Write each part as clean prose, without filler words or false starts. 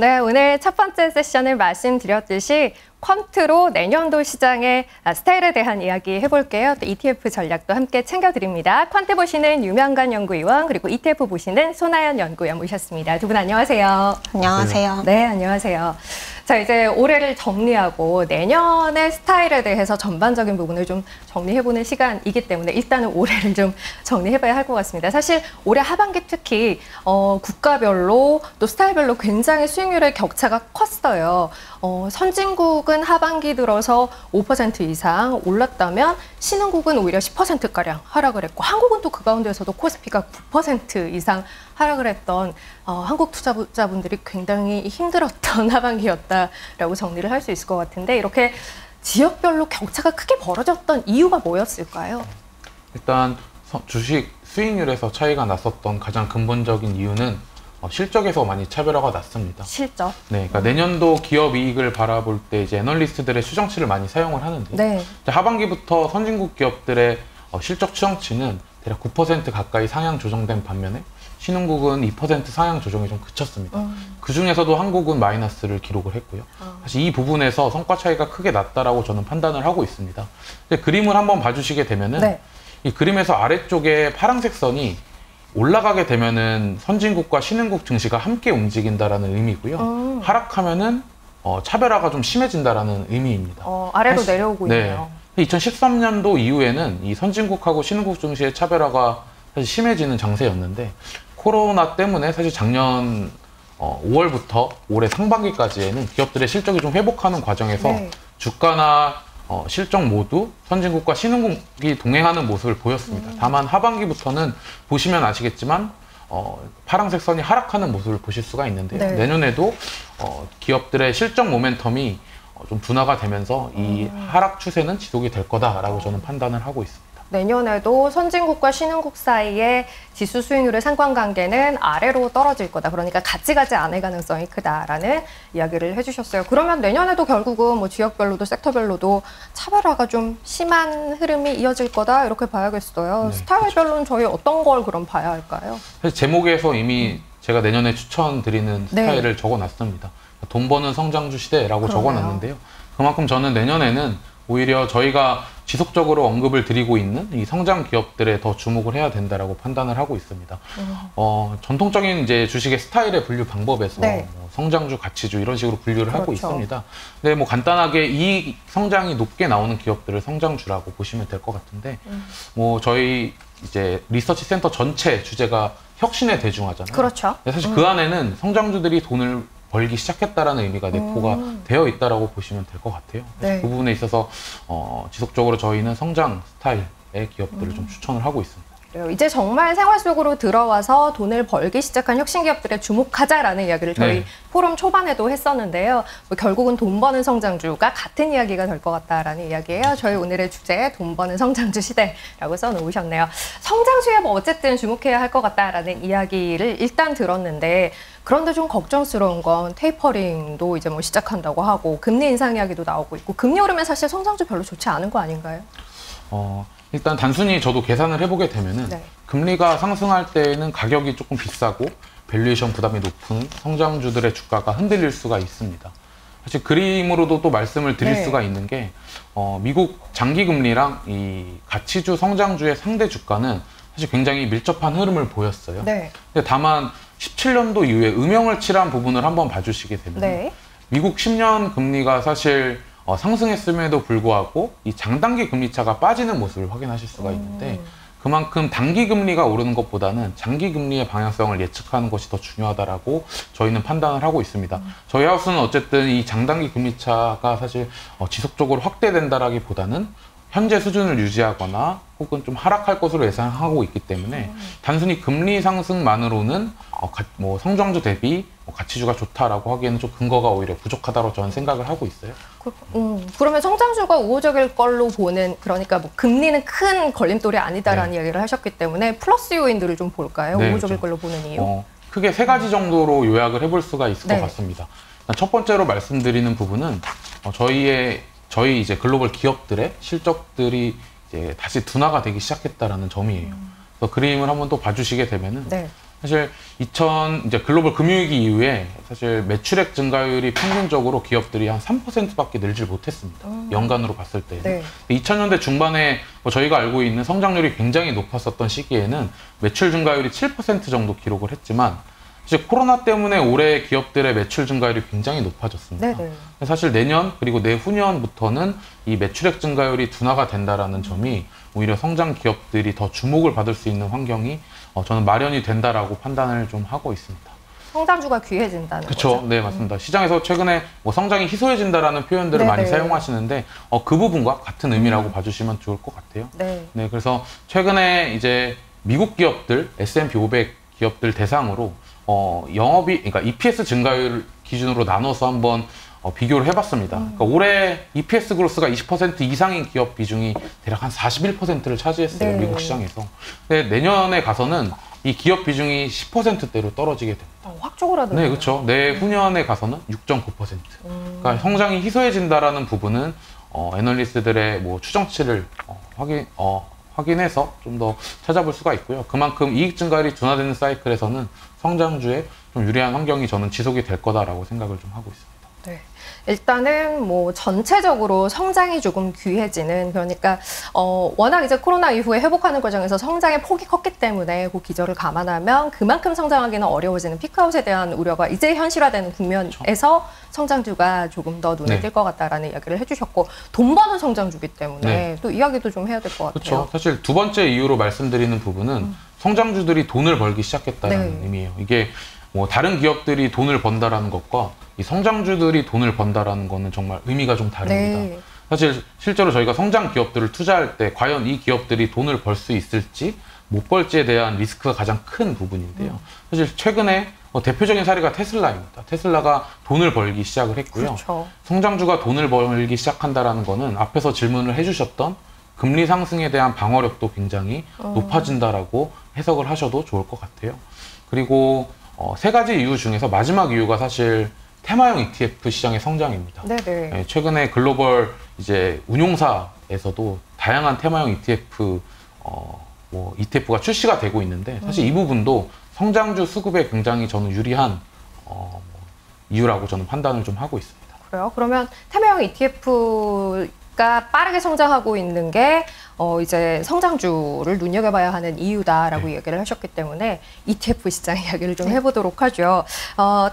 네, 오늘 첫 번째 세션을 말씀드렸듯이 퀀트로 내년도 시장의 스타일에 대한 이야기 해볼게요. 또 ETF 전략도 함께 챙겨드립니다. 퀀트 보시는 유명관 연구위원 그리고 ETF 보시는 손아연 연구위원 모셨습니다. 두 분 안녕하세요. 안녕하세요. 네, 안녕하세요. 자, 이제 올해를 정리하고 내년의 스타일에 대해서 전반적인 부분을 좀 정리해보는 시간이기 때문에 일단은 올해를 좀 정리해봐야 할 것 같습니다. 사실 올해 하반기 특히 국가별로 또 스타일별로 굉장히 수익률의 격차가 컸어요. 선진국은 하반기 들어서 5% 이상 올랐다면 신흥국은 오히려 10%가량 하락을 했고 한국은 또 그 가운데서도 코스피가 9% 이상 하락을 했던 한국 투자자분들이 굉장히 힘들었던 하반기였다라고 정리를 할 수 있을 것 같은데 이렇게 지역별로 격차가 크게 벌어졌던 이유가 뭐였을까요? 일단 주식 수익률에서 차이가 났었던 가장 근본적인 이유는 실적에서 많이 차별화가 났습니다. 실적? 네, 그러니까 내년도 기업 이익을 바라볼 때 이제 애널리스트들의 추정치를 많이 사용을 하는데 네. 하반기부터 선진국 기업들의 실적 추정치는 대략 9% 가까이 상향 조정된 반면에 신흥국은 2% 상향 조정이 좀 그쳤습니다. 그 중에서도 한국은 마이너스를 기록을 했고요. 사실 이 부분에서 성과 차이가 크게 났다라고 저는 판단을 하고 있습니다. 근데 그림을 한번 봐주시게 되면은 네. 이 그림에서 아래쪽에 파란색 선이 올라가게 되면은 선진국과 신흥국 증시가 함께 움직인다라는 의미고요. 하락하면은 차별화가 좀 심해진다라는 의미입니다. 아래로 내려오고 있네요. 2013년도 이후에는 이 선진국하고 신흥국 증시의 차별화가 사실 심해지는 장세였는데 코로나 때문에 사실 작년 5월부터 올해 상반기까지에는 기업들의 실적이 좀 회복하는 과정에서 네. 주가나 실적 모두 선진국과 신흥국이 동행하는 모습을 보였습니다. 다만 하반기부터는 보시면 아시겠지만 파란색 선이 하락하는 모습을 보실 수가 있는데요. 네. 내년에도 기업들의 실적 모멘텀이 좀 둔화가 되면서 이 하락 추세는 지속이 될 거다라고 저는 판단을 하고 있습니다. 내년에도 선진국과 신흥국 사이의 지수 수익률의 상관관계는 아래로 떨어질 거다. 그러니까 같이 가지 않을 가능성이 크다라는 이야기를 해주셨어요. 그러면 내년에도 결국은 뭐 지역별로도 섹터별로도 차별화가 좀 심한 흐름이 이어질 거다 이렇게 봐야겠어요. 네, 스타일별로는 저희 어떤 걸 그럼 봐야 할까요? 사실 제목에서 이미 제가 내년에 추천드리는 네. 스타일을 적어놨습니다. 돈 버는 성장주 시대라고 그러네요. 적어놨는데요. 그만큼 저는 내년에는 오히려 저희가 지속적으로 언급을 드리고 있는 이 성장 기업들에 더 주목을 해야 된다라고 판단을 하고 있습니다. 전통적인 이제 주식의 스타일의 분류 방법에서 네. 뭐 성장주, 가치주 이런 식으로 분류를 하고 그렇죠. 있습니다. 근데 뭐 간단하게 이 성장이 높게 나오는 기업들을 성장주라고 보시면 될 것 같은데, 뭐 저희 이제 리서치 센터 전체 주제가 혁신에 대중화잖아요. 그렇죠. 사실 그 안에는 성장주들이 돈을 벌기 시작했다라는 의미가 내포가 되어 있다라고 보시면 될 것 같아요. 그래서 네. 그 부분에 있어서 지속적으로 저희는 성장 스타일의 기업들을 좀 추천을 하고 있습니다. 그래요. 이제 정말 생활 속으로 들어와서 돈을 벌기 시작한 혁신 기업들에 주목하자라는 이야기를 저희 네. 포럼 초반에도 했었는데요. 뭐 결국은 돈 버는 성장주가 같은 이야기가 될 것 같다라는 이야기예요. 저희 오늘의 주제 돈 버는 성장주 시대라고 써놓으셨네요. 성장주에 뭐 어쨌든 주목해야 할 것 같다라는 이야기를 일단 들었는데 그런데 좀 걱정스러운 건 테이퍼링도 이제 뭐 시작한다고 하고 금리 인상 이야기도 나오고 있고 금리 오르면 사실 성장주 별로 좋지 않은 거 아닌가요? 일단 단순히 저도 계산을 해보게 되면은 네. 금리가 상승할 때는 가격이 조금 비싸고 밸류에이션 부담이 높은 성장주들의 주가가 흔들릴 수가 있습니다. 사실 그림으로도 또 말씀을 드릴 네. 수가 있는 게 미국 장기금리랑 이 가치주 성장주의 상대 주가는 사실 굉장히 밀접한 흐름을 보였어요. 네. 근데 다만 17년도 이후에 음영을 칠한 부분을 한번 봐주시게 되면 네. 미국 10년 금리가 사실 상승했음에도 불구하고 이 장단기 금리차가 빠지는 모습을 확인하실 수가 있는데 그만큼 단기 금리가 오르는 것보다는 장기 금리의 방향성을 예측하는 것이 더 중요하다라고 저희는 판단을 하고 있습니다. 저희 하우스는 어쨌든 이 장단기 금리차가 사실 지속적으로 확대된다라기보다는 현재 수준을 유지하거나 혹은 좀 하락할 것으로 예상하고 있기 때문에 단순히 금리 상승만으로는 뭐 성장주 대비 가치주가 좋다라고 하기에는 좀 근거가 오히려 부족하다고 저는 생각을 하고 있어요. 그러면 성장주가 우호적일 걸로 보는 그러니까 뭐 금리는 큰 걸림돌이 아니다라는 네. 이야기를 하셨기 때문에 플러스 요인들을 좀 볼까요? 네, 우호적일 그렇죠. 걸로 보는 이유? 크게 세 가지 정도로 요약을 해볼 수가 있을 네. 것 같습니다. 첫 번째로 말씀드리는 부분은 저희 이제 글로벌 기업들의 실적들이 이제 다시 둔화가 되기 시작했다라는 점이에요. 그래서 그림을 한번 또 봐주시게 되면은 네. 사실 이제 글로벌 금융위기 이후에 사실 매출액 증가율이 평균적으로 기업들이 한 3%밖에 늘질 못했습니다. 연간으로 봤을 때. 네. 2000년대 중반에 저희가 알고 있는 성장률이 굉장히 높았었던 시기에는 매출 증가율이 7% 정도 기록을 했지만 사실 코로나 때문에 올해 기업들의 매출 증가율이 굉장히 높아졌습니다. 네네. 사실 내년 그리고 내후년부터는 이 매출액 증가율이 둔화가 된다라는 점이 오히려 성장 기업들이 더 주목을 받을 수 있는 환경이 저는 마련이 된다라고 판단을 좀 하고 있습니다. 성장주가 귀해진다는 그렇죠. 거죠. 네, 맞습니다. 시장에서 최근에 성장이 희소해진다라는 표현들을 네네. 많이 사용하시는데 그 부분과 같은 의미라고 봐주시면 좋을 것 같아요. 네. 네, 그래서 최근에 이제 미국 기업들, S&P 500 기업들 대상으로 그러니까 EPS 증가율 기준으로 나눠서 한번 비교를 해봤습니다. 그러니까 올해 EPS 그로스가 20% 이상인 기업 비중이 대략 한 41%를 차지했어요. 네. 미국 시장에서. 근데 내년에 가서는 이 기업 비중이 10%대로 떨어지게 됩니다. 확 쪼그라드네요. 네, 그렇죠. 내후년에 가서는 6.9%. 그러니까 성장이 희소해진다라는 부분은 애널리스트들의 추정치를 확인해서 좀 더 찾아볼 수가 있고요. 그만큼 이익 증가율이 둔화되는 사이클에서는 성장주에 좀 유리한 환경이 저는 지속이 될 거다라고 생각을 좀 하고 있습니다. 네. 일단은 전체적으로 성장이 조금 귀해지는, 그러니까 워낙 이제 코로나 이후에 회복하는 과정에서 성장의 폭이 컸기 때문에 그 기저를 감안하면 그만큼 성장하기는 어려워지는 피크아웃에 대한 우려가 이제 현실화되는 국면에서 그렇죠. 성장주가 조금 더 눈에 띌 것 같다라는 이야기를 해주셨고, 돈 버는 성장주기 때문에 또 이야기도 좀 해야 될 것 같아요. 그렇죠. 사실 두 번째 이유로 말씀드리는 부분은 성장주들이 돈을 벌기 시작했다는 의미예요. 이게 다른 기업들이 돈을 번다라는 것과 이 성장주들이 돈을 번다라는 거는 정말 의미가 좀 다릅니다. 네. 사실 실제로 저희가 성장 기업들을 투자할 때 과연 이 기업들이 돈을 벌 수 있을지 못 벌지에 대한 리스크가 가장 큰 부분인데요. 사실 최근에 대표적인 사례가 테슬라입니다. 테슬라가 돈을 벌기 시작을 했고요. 그렇죠. 성장주가 돈을 벌기 시작한다라는 거는 앞에서 질문을 해주셨던 금리 상승에 대한 방어력도 굉장히 높아진다라고 해석을 하셔도 좋을 것 같아요. 그리고 세 가지 이유 중에서 마지막 이유가 사실 테마형 ETF 시장의 성장입니다. 네네. 네, 최근에 글로벌 이제 운용사에서도 다양한 테마형 ETF가 출시가 되고 있는데 사실 이 부분도 성장주 수급에 굉장히 저는 유리한 이유라고 저는 판단을 좀 하고 있습니다. 그래요? 그러면 테마형 ETF가 빠르게 성장하고 있는 게 이제 성장주를 눈여겨봐야 하는 이유다라고 얘기를 하셨기 때문에 ETF 시장 이야기를 좀 해보도록 하죠.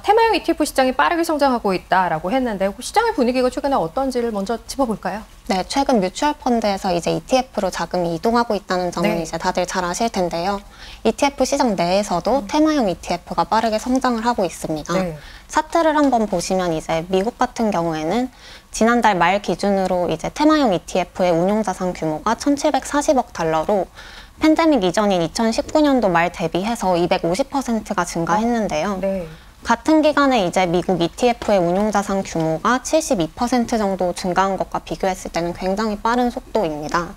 테마형 ETF 시장이 빠르게 성장하고 있다라고 했는데 시장의 분위기가 최근에 어떤지를 먼저 짚어볼까요? 네, 최근 뮤추얼 펀드에서 이제 ETF로 자금이 이동하고 있다는 점은 이제 다들 잘 아실 텐데요. ETF 시장 내에서도 테마형 ETF가 빠르게 성장을 하고 있습니다. 네. 차트를 한번 보시면 이제 미국 같은 경우에는 지난달 말 기준으로 이제 테마형 ETF의 운용자산 규모가 1,740억 달러로 팬데믹 이전인 2019년도 말 대비해서 250%가 증가했는데요. 네. 같은 기간에 이제 미국 ETF의 운용자산 규모가 72% 정도 증가한 것과 비교했을 때는 굉장히 빠른 속도입니다.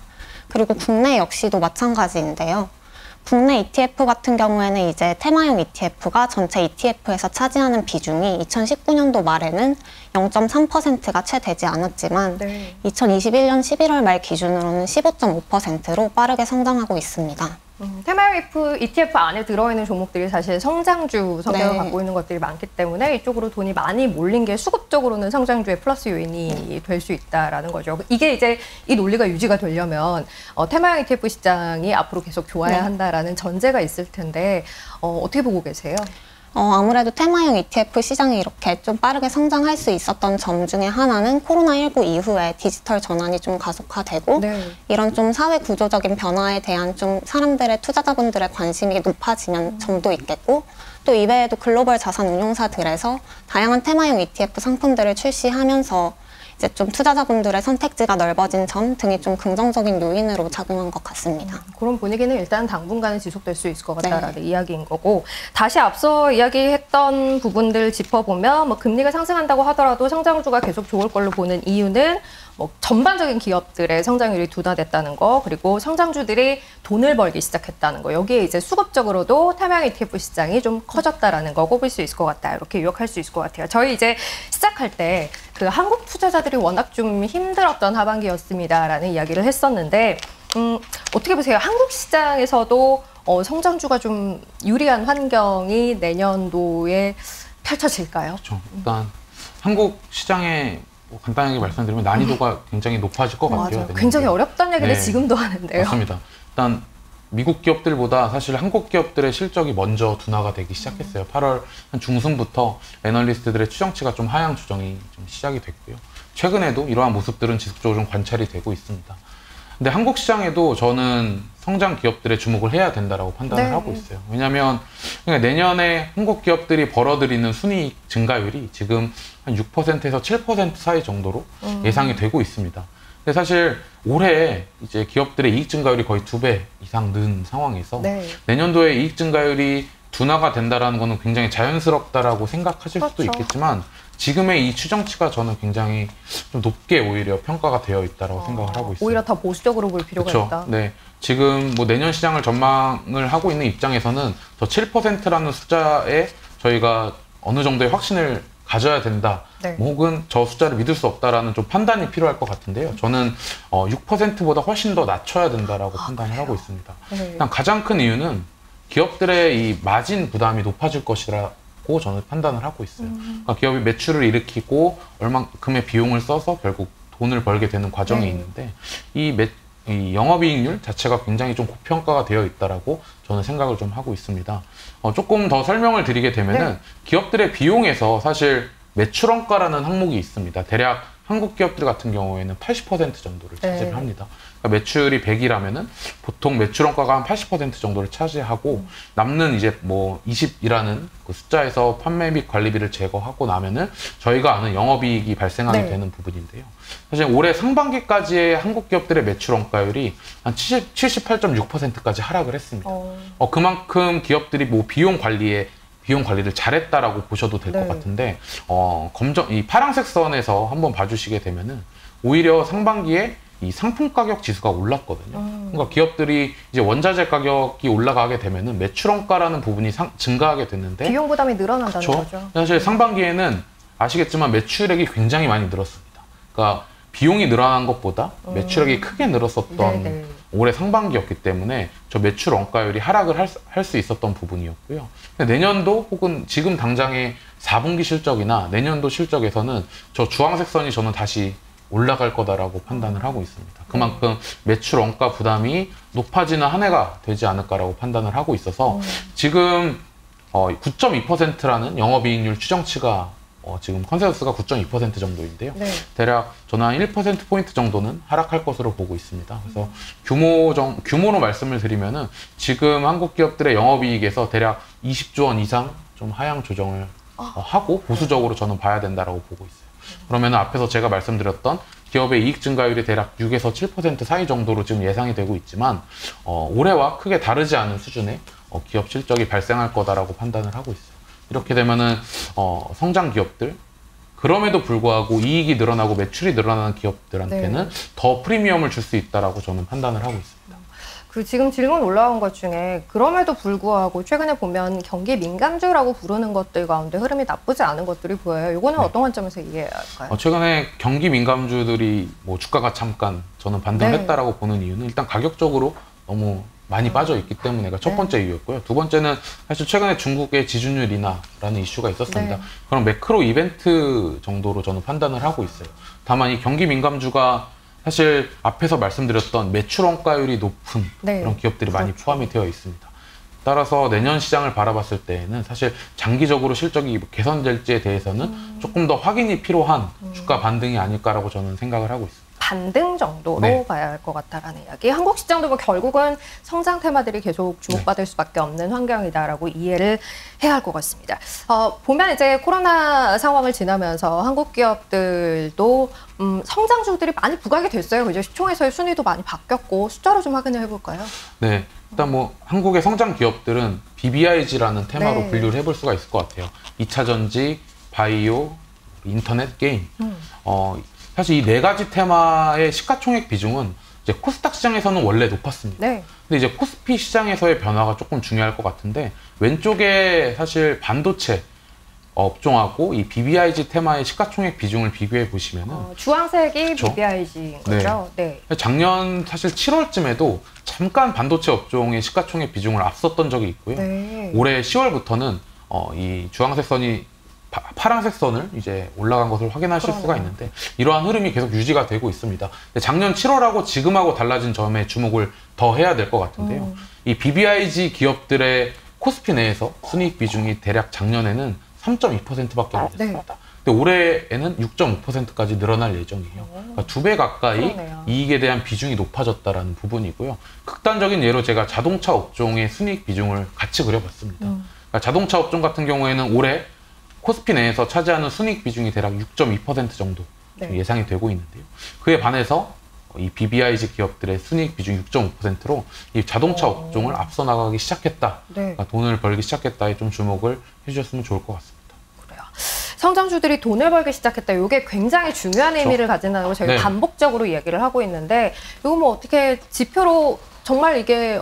그리고 국내 역시도 마찬가지인데요. 국내 ETF 같은 경우에는 이제 테마형 ETF가 전체 ETF에서 차지하는 비중이 2019년도 말에는 0.3%가 채 되지 않았지만 2021년 11월 말 기준으로는 15.5%로 빠르게 성장하고 있습니다. 테마형 ETF 안에 들어있는 종목들이 사실 성장주 성격을 갖고 있는 것들이 많기 때문에 이쪽으로 돈이 많이 몰린 게 수급적으로는 성장주의 플러스 요인이 될 수 있다라는 거죠. 이게 이제 이 논리가 유지가 되려면 테마형 ETF 시장이 앞으로 계속 좋아야 한다라는 전제가 있을 텐데 어떻게 보고 계세요? 아무래도 테마형 ETF 시장이 이렇게 좀 빠르게 성장할 수 있었던 점 중에 하나는 코로나19 이후에 디지털 전환이 좀 가속화되고 이런 좀 사회 구조적인 변화에 대한 좀 사람들의 투자자분들의 관심이 높아지는 점도 있겠고 또 이외에도 글로벌 자산 운용사들에서 다양한 테마형 ETF 상품들을 출시하면서 이제 좀 투자자분들의 선택지가 넓어진 점 등이 좀 긍정적인 요인으로 작용한 것 같습니다. 그런 분위기는 일단 당분간은 지속될 수 있을 것 같다라는 이야기인 거고, 다시 앞서 이야기했던 부분들 짚어보면 금리가 상승한다고 하더라도 성장주가 계속 좋을 걸로 보는 이유는 전반적인 기업들의 성장률이 둔화됐다는 거, 그리고 성장주들이 돈을 벌기 시작했다는 거, 여기에 이제 수급적으로도 테마형 ETF 시장이 좀 커졌다라는 거 꼽을 수 있을 것 같다, 이렇게 요약할 수 있을 것 같아요. 저희 이제 시작할 때 그 한국 투자자들이 워낙 좀 힘들었던 하반기였습니다라는 이야기를 했었는데 어떻게 보세요? 한국 시장에서도 성장주가 좀 유리한 환경이 내년도에 펼쳐질까요? 그렇죠. 일단 한국 시장에 간단하게 말씀드리면 난이도가 굉장히 높아질 것 같아요. 맞아요. 굉장히 어렵다는 얘기를 지금도 하는데요. 맞습니다. 일단 미국 기업들보다 사실 한국 기업들의 실적이 먼저 둔화가 되기 시작했어요. 8월 한 중순부터 애널리스트들의 추정치가 좀 하향 조정이 좀 시작이 됐고요. 최근에도 이러한 모습들은 지속적으로 좀 관찰이 되고 있습니다. 근데 한국 시장에도 저는 성장 기업들에 주목을 해야 된다라고 판단을 하고 있어요. 왜냐하면 그러니까 내년에 한국 기업들이 벌어들이는 순이익 증가율이 지금 한 6%에서 7% 사이 정도로 예상이 되고 있습니다. 근데 사실 올해 이제 기업들의 이익 증가율이 거의 2배 이상 는 상황에서 내년도에 이익 증가율이 둔화가 된다라는 거는 굉장히 자연스럽다라고 생각하실 수도 있겠지만 지금의 이 추정치가 저는 굉장히 좀 높게 오히려 평가가 되어 있다라고 생각을 하고 있어요. 오히려 더 보수적으로 볼 필요가 있다. 네, 지금 뭐 내년 시장을 전망을 하고 있는 입장에서는 저 7%라는 숫자에 저희가 어느 정도의 확신을 가져야 된다. 뭐 혹은 저 숫자를 믿을 수 없다라는 좀 판단이 필요할 것 같은데요. 저는 6%보다 훨씬 더 낮춰야 된다라고 판단을 하고 있습니다. 일단 가장 큰 이유는 기업들의 이 마진 부담이 높아질 것이라고 저는 판단을 하고 있어요. 그러니까 기업이 매출을 일으키고 얼만큼의 비용을 써서 결국 돈을 벌게 되는 과정이 있는데 이 영업이익률 자체가 굉장히 좀 고평가가 되어 있다라고 저는 생각을 좀 하고 있습니다. 조금 더 설명을 드리게 되면은 기업들의 비용에서 사실 매출원가라는 항목이 있습니다. 대략 한국 기업들 같은 경우에는 80% 정도를 차지를 합니다. 그러니까 매출이 100이라면은 보통 매출원가가 한 80% 정도를 차지하고 남는 이제 뭐 20이라는 그 숫자에서 판매 및 관리비를 제거하고 나면은 저희가 아는 영업이익이 발생하게 되는 부분인데요. 사실 올해 상반기까지의 한국 기업들의 매출원가율이 한 78.6%까지 하락을 했습니다. 그만큼 기업들이 뭐 비용 관리를 잘했다라고 보셔도 될 것 같은데, 이 파란색 선에서 한번 봐주시게 되면은, 오히려 상반기에 이 상품 가격 지수가 올랐거든요. 그러니까 기업들이 이제 원자재 가격이 올라가게 되면은 매출원가라는 부분이 증가하게 됐는데, 비용 부담이 늘어난다는 거죠. 사실 상반기에는 아시겠지만 매출액이 굉장히 많이 늘었습니다. 그러니까 비용이 늘어난 것보다 매출액이 크게 늘었었던 올해 상반기였기 때문에 저 매출 원가율이 하락을 할 수 있었던 부분이었고요. 내년도 혹은 지금 당장의 4분기 실적이나 내년도 실적에서는 저 주황색 선이 저는 다시 올라갈 거다라고 판단을 하고 있습니다. 그만큼 매출 원가 부담이 높아지는 한 해가 되지 않을까라고 판단을 하고 있어서 지금 9.2%라는 영업이익률 추정치가 지금 컨센서스가 9.2% 정도인데요. 대략 저는 한 1%포인트 정도는 하락할 것으로 보고 있습니다. 그래서 규모로 말씀을 드리면은 지금 한국 기업들의 영업이익에서 대략 20조 원 이상 좀 하향 조정을 하고 보수적으로 저는 봐야 된다라고 보고 있어요. 그러면 앞에서 제가 말씀드렸던 기업의 이익 증가율이 대략 6에서 7% 사이 정도로 지금 예상이 되고 있지만 올해와 크게 다르지 않은 수준의 기업 실적이 발생할 거다라고 판단을 하고 있어요. 이렇게 되면은 성장 기업들, 그럼에도 불구하고 이익이 늘어나고 매출이 늘어나는 기업들한테는 더 프리미엄을 줄 수 있다라고 저는 판단을 하고 있습니다. 그 지금 질문 올라온 것 중에 그럼에도 불구하고 최근에 보면 경기 민감주라고 부르는 것들 가운데 흐름이 나쁘지 않은 것들이 보여요. 이거는 어떤 관점에서 이해해야 할까요? 최근에 경기 민감주들이 뭐 주가가 잠깐 저는 반등을 했다라고 보는 이유는 일단 가격적으로 너무 많이 빠져 있기 때문에가 첫 번째 이유였고요. 두 번째는 사실 최근에 중국의 지준율 인하라는 이슈가 있었습니다. 그런 매크로 이벤트 정도로 저는 판단을 하고 있어요. 다만 이 경기 민감주가 사실 앞에서 말씀드렸던 매출 원가율이 높은 그런 기업들이 많이 포함이 되어 있습니다. 따라서 내년 시장을 바라봤을 때에는 사실 장기적으로 실적이 개선될지에 대해서는 조금 더 확인이 필요한 주가 반등이 아닐까라고 저는 생각을 하고 있습니다. 반등 정도로 봐야 할 것 같다라는 이야기. 한국 시장도 뭐 결국은 성장 테마들이 계속 주목받을 수밖에 없는 환경이다라고 이해를 해야 할 것 같습니다. 보면 이제 코로나 상황을 지나면서 한국 기업들도 성장주들이 많이 부각이 됐어요. 그죠? 시총에서의 순위도 많이 바뀌었고 숫자로 좀 확인을 해볼까요? 네, 일단 뭐 한국의 성장 기업들은 BBIG라는 테마로 분류를 해볼 수가 있을 것 같아요. 2차 전지, 바이오, 인터넷, 게임. 사실 이 네 가지 테마의 시가총액 비중은 이제 코스닥 시장에서는 원래 높았습니다. 근데 이제 코스피 시장에서의 변화가 조금 중요할 것 같은데 왼쪽에 사실 반도체 업종하고 이 BBIG 테마의 시가총액 비중을 비교해 보시면은 주황색이 그쵸? BBIG인 거죠? 네. 작년 사실 7월쯤에도 잠깐 반도체 업종의 시가총액 비중을 앞섰던 적이 있고요. 네. 올해 10월부터는 이 주황색 선이 파란색 선을 이제 올라간 것을 확인하실 수가 있는데 이러한 흐름이 계속 유지가 되고 있습니다. 작년 7월하고 지금하고 달라진 점에 주목을 더 해야 될 것 같은데요. 이 BBIG 기업들의 코스피 내에서 순이익 비중이 대략 작년에는 3.2%밖에 안 됐습니다. 근데 올해에는 6.5%까지 늘어날 예정이에요. 그러니까 2배 가까이 그러네요. 이익에 대한 비중이 높아졌다라는 부분이고요. 극단적인 예로 제가 자동차 업종의 순이익 비중을 같이 그려봤습니다. 그러니까 자동차 업종 같은 경우에는 올해 코스피 내에서 차지하는 순이익 비중이 대략 6.2% 정도 예상이 되고 있는데요. 그에 반해서 이 BBIG 기업들의 순이익 비중 6.5%로 이 자동차 업종을 앞서 나가기 시작했다. 그러니까 돈을 벌기 시작했다에 좀 주목을 해주셨으면 좋을 것 같습니다. 그래요. 성장주들이 돈을 벌기 시작했다. 이게 굉장히 중요한 의미를 가진다고 저희가 반복적으로 이야기를 하고 있는데 이거 뭐 어떻게 지표로 정말 이게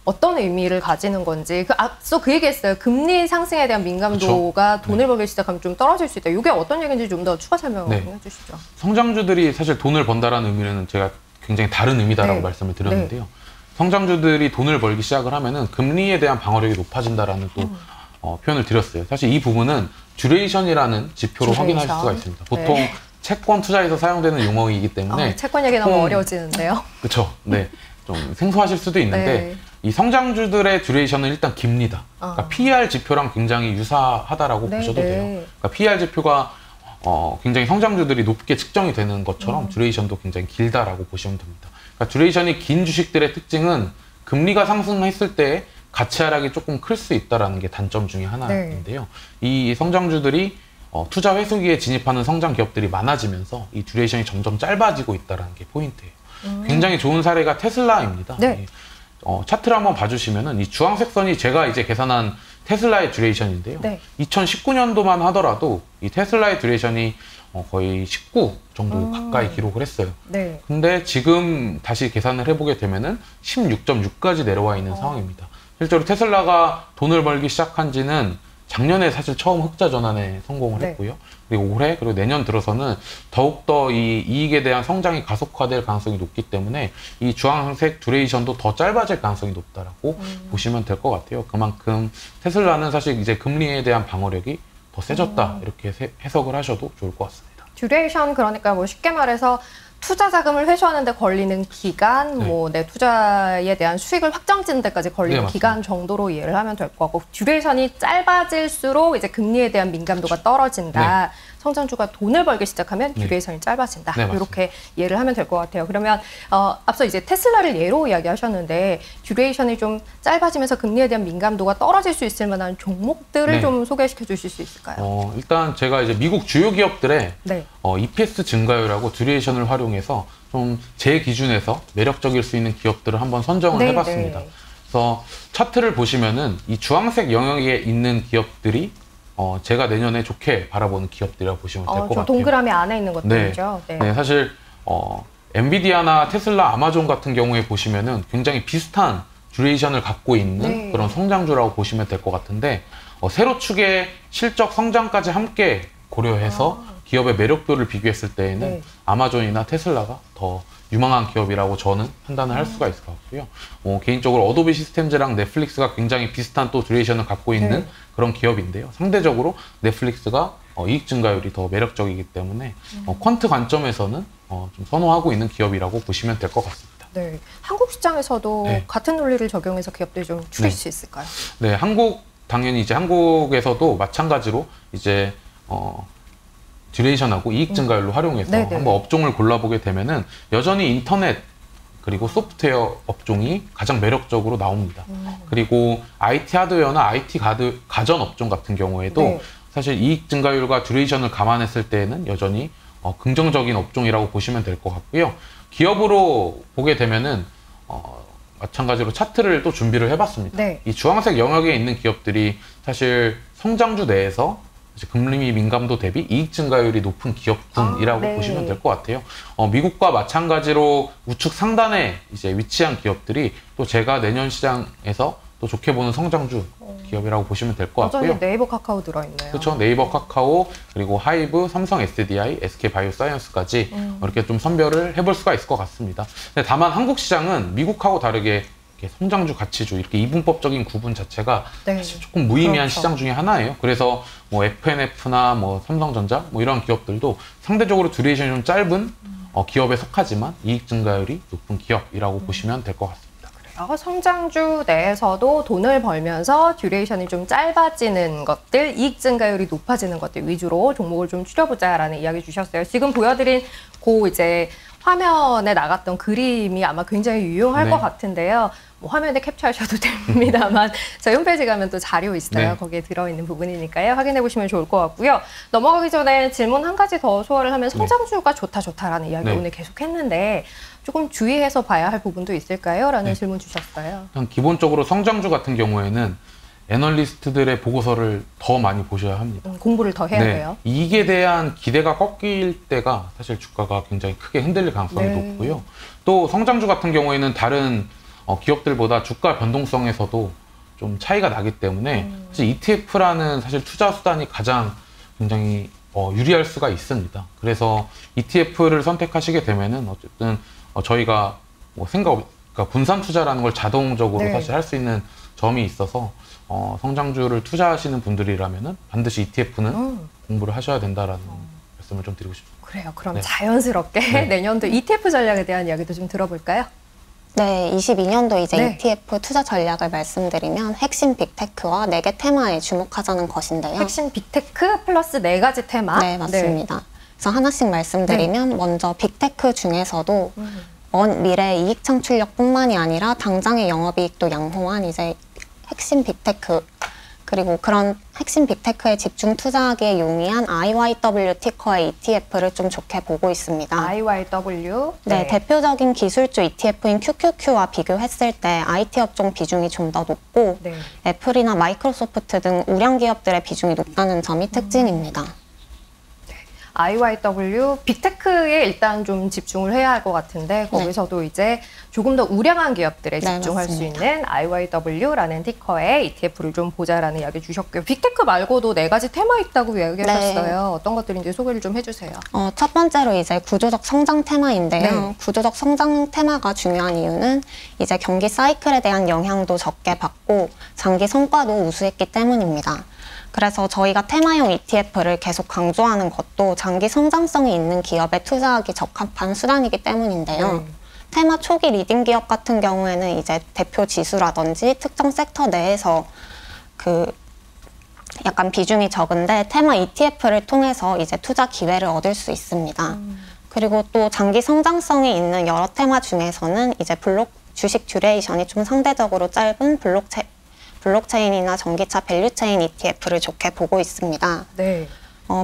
어떤 의미를 가지는 건지 앞서 그 얘기했어요. 금리 상승에 대한 민감도가 돈을 벌기 시작하면 좀 떨어질 수 있다. 이게 어떤 얘기인지 좀 더 추가 설명해 주시죠. 성장주들이 사실 돈을 번다라는 의미는 제가 굉장히 다른 의미다라고 말씀을 드렸는데요. 성장주들이 돈을 벌기 시작을 하면은 금리에 대한 방어력이 높아진다라는 또 표현을 드렸어요. 사실 이 부분은 듀레이션이라는 지표로 확인할 수가 있습니다. 보통 채권 투자에서 사용되는 용어이기 때문에 채권 얘기 너무 어려워지는데요. 그렇죠. 네. 좀 생소하실 수도 있는데 이 성장주들의 듀레이션은 일단 깁니다. 그러니까 PER 지표랑 굉장히 유사하다라고 보셔도 돼요. 그러니까 PER 지표가 굉장히 성장주들이 높게 측정이 되는 것처럼 듀레이션도 굉장히 길다라고 보시면 됩니다. 그러니까 듀레이션이 긴 주식들의 특징은 금리가 상승했을 때 가치 하락이 조금 클 수 있다는 게 단점 중에 하나인데요. 이 성장주들이 투자 회수기에 진입하는 성장 기업들이 많아지면서 이 듀레이션이 점점 짧아지고 있다는 게 포인트예요. 굉장히 좋은 사례가 테슬라입니다. 차트를 한번 봐주시면은 이 주황색 선이 제가 이제 계산한 테슬라의 듀레이션인데요. 2019년도만 하더라도 이 테슬라의 듀레이션이 거의 19 정도 가까이 기록을 했어요. 근데 지금 다시 계산을 해보게 되면은 16.6까지 내려와 있는 상황입니다. 실제로 테슬라가 돈을 벌기 시작한 지는 작년에 사실 처음 흑자 전환에 성공을 했고요. 그리고 올해 그리고 내년 들어서는 더욱더 이 이익에 대한 성장이 가속화될 가능성이 높기 때문에 이 주황색 듀레이션도 더 짧아질 가능성이 높다라고 보시면 될 것 같아요. 그만큼 테슬라는 사실 이제 금리에 대한 방어력이 더 세졌다 이렇게 해석을 하셔도 좋을 것 같습니다. 듀레이션 그러니까 뭐 쉽게 말해서 투자 자금을 회수하는 데 걸리는 기간, 뭐 내 투자에 대한 수익을 확정짓는 데까지 걸리는 기간 정도로 이해를 하면 될 것 같고 듀레이션이 짧아질수록 이제 금리에 대한 민감도가 떨어진다. 성장주가 돈을 벌기 시작하면 듀레이션이 짧아진다. 이렇게 이해를 하면 될 것 같아요. 그러면 앞서 이제 테슬라를 예로 이야기하셨는데 듀레이션이 좀 짧아지면서 금리에 대한 민감도가 떨어질 수 있을 만한 종목들을 좀 소개시켜 주실 수 있을까요? 일단 제가 이제 미국 주요 기업들의 EPS 증가율하고 듀레이션을 활용해서 좀 제 기준에서 매력적일 수 있는 기업들을 한번 선정을 해봤습니다. 그래서 차트를 보시면은 이 주황색 영역에 있는 기업들이 제가 내년에 좋게 바라보는 기업들이라고 보시면 될 것 같아요. 동그라미 안에 있는 것들이죠. 사실 엔비디아나 테슬라, 아마존 같은 경우에 보시면은 굉장히 비슷한 듀레이션을 갖고 있는 그런 성장주라고 보시면 될 것 같은데 세로축의 실적 성장까지 함께 고려해서 기업의 매력도를 비교했을 때에는 아마존이나 테슬라가 더 유망한 기업이라고 저는 판단을 할 수가 있을 것 같고요. 개인적으로 어도비 시스템즈랑 넷플릭스가 굉장히 비슷한 또 듀레이션을 갖고 있는 그런 기업인데요. 상대적으로 넷플릭스가 이익 증가율이 더 매력적이기 때문에 퀀트 관점에서는 좀 선호하고 있는 기업이라고 보시면 될 것 같습니다. 한국 시장에서도 같은 논리를 적용해서 기업들이 좀 줄일 수 있을까요? 당연히 이제 한국에서도 마찬가지로 이제 듀레이션하고 이익 증가율로 활용해서 한번 업종을 골라보게 되면은 여전히 인터넷 그리고 소프트웨어 업종이 가장 매력적으로 나옵니다. 그리고 IT 하드웨어나 IT 가전 업종 같은 경우에도 사실 이익 증가율과 듀레이션을 감안했을 때에는 여전히 긍정적인 업종이라고 보시면 될 것 같고요. 기업으로 보게 되면은 마찬가지로 차트를 또 준비를 해봤습니다. 이 주황색 영역에 있는 기업들이 사실 성장주 내에서 금리 민감도 대비 이익 증가율이 높은 기업군이라고 보시면 될 것 같아요. 미국과 마찬가지로 우측 상단에 이제 위치한 기업들이 또 제가 내년 시장에서 또 좋게 보는 성장주 기업이라고 보시면 될 것 같고요. 네이버 카카오 들어있네요. 그렇죠. 네이버 카카오, 그리고 하이브, 삼성 SDI, SK 바이오사이언스까지 이렇게 좀 선별을 해볼 수가 있을 것 같습니다. 근데 다만 한국 시장은 미국하고 다르게 성장주, 가치주 이렇게 이분법적인 구분 자체가 사실 조금 무의미한 그렇죠. 시장 중에 하나예요. 그래서 뭐 FNF나 뭐 삼성전자 뭐 이런 기업들도 상대적으로 듀레이션이 좀 짧은 기업에 속하지만 이익 증가율이 높은 기업이라고 보시면 될 것 같습니다. 성장주 내에서도 돈을 벌면서 듀레이션이 좀 짧아지는 것들, 이익 증가율이 높아지는 것들 위주로 종목을 좀 추려보자라는 이야기 주셨어요. 지금 보여드린 이제 화면에 나갔던 그림이 아마 굉장히 유용할 것 같은데요. 뭐 화면에 캡처하셔도 됩니다만 저희 홈페이지 가면 또 자료 있어요. 거기에 들어있는 부분이니까요. 확인해 보시면 좋을 것 같고요. 넘어가기 전에 질문 한 가지 더 소화를 하면 성장주가 좋다라는 이야기 오늘 계속 했는데 조금 주의해서 봐야 할 부분도 있을까요? 라는 질문 주셨어요. 기본적으로 성장주 같은 경우에는 애널리스트들의 보고서를 더 많이 보셔야 합니다. 공부를 더 해야 돼요. 이익에 대한 기대가 꺾일 때가 사실 주가가 굉장히 크게 흔들릴 가능성이 높고요. 또 성장주 같은 경우에는 다른 기업들보다 주가 변동성에서도 좀 차이가 나기 때문에 사실 ETF라는 사실 투자 수단이 가장 굉장히 유리할 수가 있습니다. 그래서 ETF를 선택하시게 되면은 어쨌든 저희가 뭐 그러니까 분산 투자라는 걸 자동적으로 사실 할 수 있는 점이 있어서 성장주를 투자하시는 분들이라면은 반드시 ETF는 공부를 하셔야 된다라는 말씀을 좀 드리고 싶습니다. 그래요. 그럼 자연스럽게 내년도 ETF 전략에 대한 이야기도 좀 들어볼까요? 네, 22년도 이제 ETF 투자 전략을 말씀드리면 핵심 빅테크와 4개 테마에 주목하자는 것인데요. 핵심 빅테크 플러스 4가지 테마? 네, 맞습니다. 그래서 하나씩 말씀드리면 먼저 빅테크 중에서도 먼 미래 이익 창출력뿐만이 아니라 당장의 영업이익도 양호한 이제 핵심 빅테크, 그리고 그런 핵심 빅테크에 집중 투자하기에 용이한 IYW 티커의 ETF를 좀 좋게 보고 있습니다. IYW? 네, 대표적인 기술주 ETF인 QQQ와 비교했을 때 IT 업종 비중이 좀 더 높고 애플이나 마이크로소프트 등 우량 기업들의 비중이 높다는 점이 특징입니다. IYW, 빅테크에 일단 좀 집중을 해야 할 것 같은데 거기서도 이제 조금 더 우량한 기업들에 집중할 수 있는 IYW라는 티커의 ETF를 좀 보자라는 이야기 주셨고요. 빅테크 말고도 4가지 테마 있다고 이야기하셨어요. 어떤 것들인지 소개를 좀 해주세요. 첫 번째로 이제 구조적 성장 테마인데요. 구조적 성장 테마가 중요한 이유는 이제 경기 사이클에 대한 영향도 적게 받고 장기 성과도 우수했기 때문입니다. 그래서 저희가 테마형 ETF를 계속 강조하는 것도 장기 성장성이 있는 기업에 투자하기 적합한 수단이기 때문인데요. 테마 초기 리딩 기업 같은 경우에는 이제 대표 지수라든지 특정 섹터 내에서 약간 비중이 적은데 테마 ETF를 통해서 이제 투자 기회를 얻을 수 있습니다. 그리고 또 장기 성장성이 있는 여러 테마 중에서는 이제 주식 듀레이션이 좀 상대적으로 짧은 블록체인이나 전기차 밸류체인 ETF를 좋게 보고 있습니다.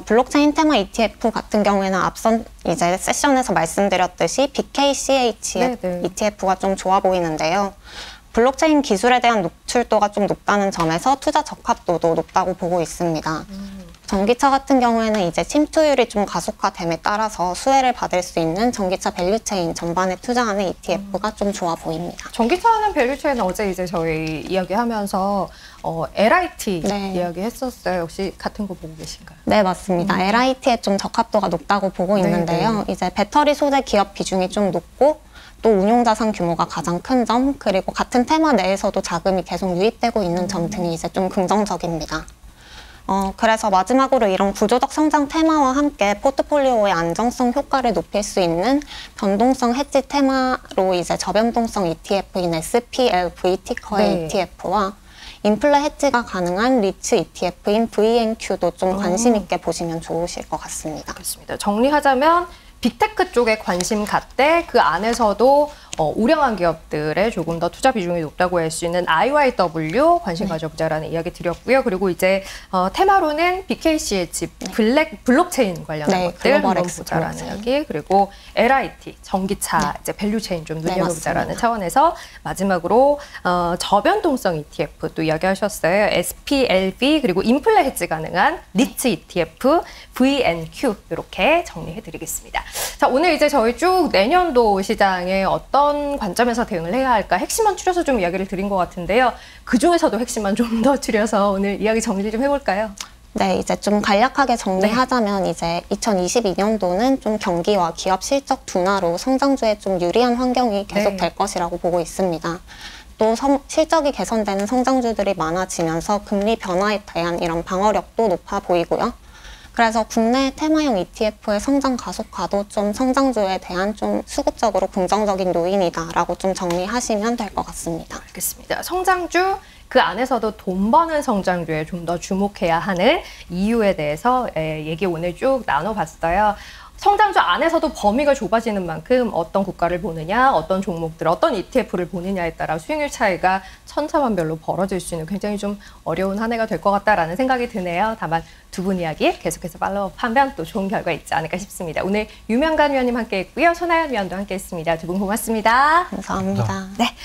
블록체인 테마 ETF 같은 경우에는 앞선 이제 세션에서 말씀드렸듯이 BKCH ETF가 좀 좋아 보이는데요. 블록체인 기술에 대한 노출도가 좀 높다는 점에서 투자 적합도도 높다고 보고 있습니다. 전기차 같은 경우에는 이제 침투율이 좀 가속화됨에 따라서 수혜를 받을 수 있는 전기차 밸류체인 전반에 투자하는 ETF가 좀 좋아 보입니다. 전기차는 밸류체인 어제 이제 저희 이야기하면서 LIT 이야기했었어요. 혹시 같은 거 보고 계신가요? 네, 맞습니다. LIT에 좀 적합도가 높다고 보고 있는데요. 이제 배터리 소재 기업 비중이 좀 높고 또 운용자산 규모가 가장 큰 점, 그리고 같은 테마 내에서도 자금이 계속 유입되고 있는 점 등이 이제 좀 긍정적입니다. 그래서 마지막으로 이런 구조적 성장 테마와 함께 포트폴리오의 안정성 효과를 높일 수 있는 변동성 해지 테마로 이제 저변동성 ETF인 SPLV 티커의 ETF와 인플레 해지가 가능한 리츠 ETF인 VNQ도 좀 관심 있게 보시면 좋으실 것 같습니다. 그렇습니다. 정리하자면 빅테크 쪽에 관심 갖되 그 안에서도 우량한 기업들에 조금 더 투자 비중이 높다고 할 수 있는 IYW 관심 가져보자라는 이야기 드렸고요. 그리고 이제 테마로는 BKCH 블록체인 관련한 것들 한번 보자라는 이야기, 그리고 LIT 전기차 이제 밸류체인 좀 눈여겨보자라는 차원에서 마지막으로 저변동성 ETF 또 이야기하셨어요. SPLV 그리고 인플레 해지 가능한 리츠 ETF VNQ 이렇게 정리해드리겠습니다. 자, 오늘 이제 저희 쭉 내년도 시장에 어떤 어떤 관점에서 대응을 해야 할까 핵심만 추려서 좀 이야기를 드린 것 같은데요. 그중에서도 핵심만 좀 더 추려서 오늘 이야기 정리 좀 해볼까요? 네, 이제 좀 간략하게 정리하자면 이제 2022년도는 좀 경기와 기업 실적 둔화로 성장주에 좀 유리한 환경이 계속될 것이라고 보고 있습니다. 또 실적이 개선되는 성장주들이 많아지면서 금리 변화에 대한 이런 방어력도 높아 보이고요. 그래서 국내 테마형 ETF의 성장 가속화도 좀 성장주에 대한 좀 수급적으로 긍정적인 요인이다라고 좀 정리하시면 될 것 같습니다. 알겠습니다. 성장주 그 안에서도 돈 버는 성장주에 좀 더 주목해야 하는 이유에 대해서 얘기 오늘 쭉 나눠봤어요. 성장주 안에서도 범위가 좁아지는 만큼 어떤 국가를 보느냐, 어떤 종목들, 어떤 ETF를 보느냐에 따라 수익률 차이가 천차만별로 벌어질 수 있는 굉장히 좀 어려운 한 해가 될 것 같다라는 생각이 드네요. 다만 두 분 이야기 계속해서 팔로우하면 또 좋은 결과 있지 않을까 싶습니다. 오늘 유명관 위원님 함께했고요. 손하연 위원도 함께했습니다. 두 분 고맙습니다. 감사합니다. 네.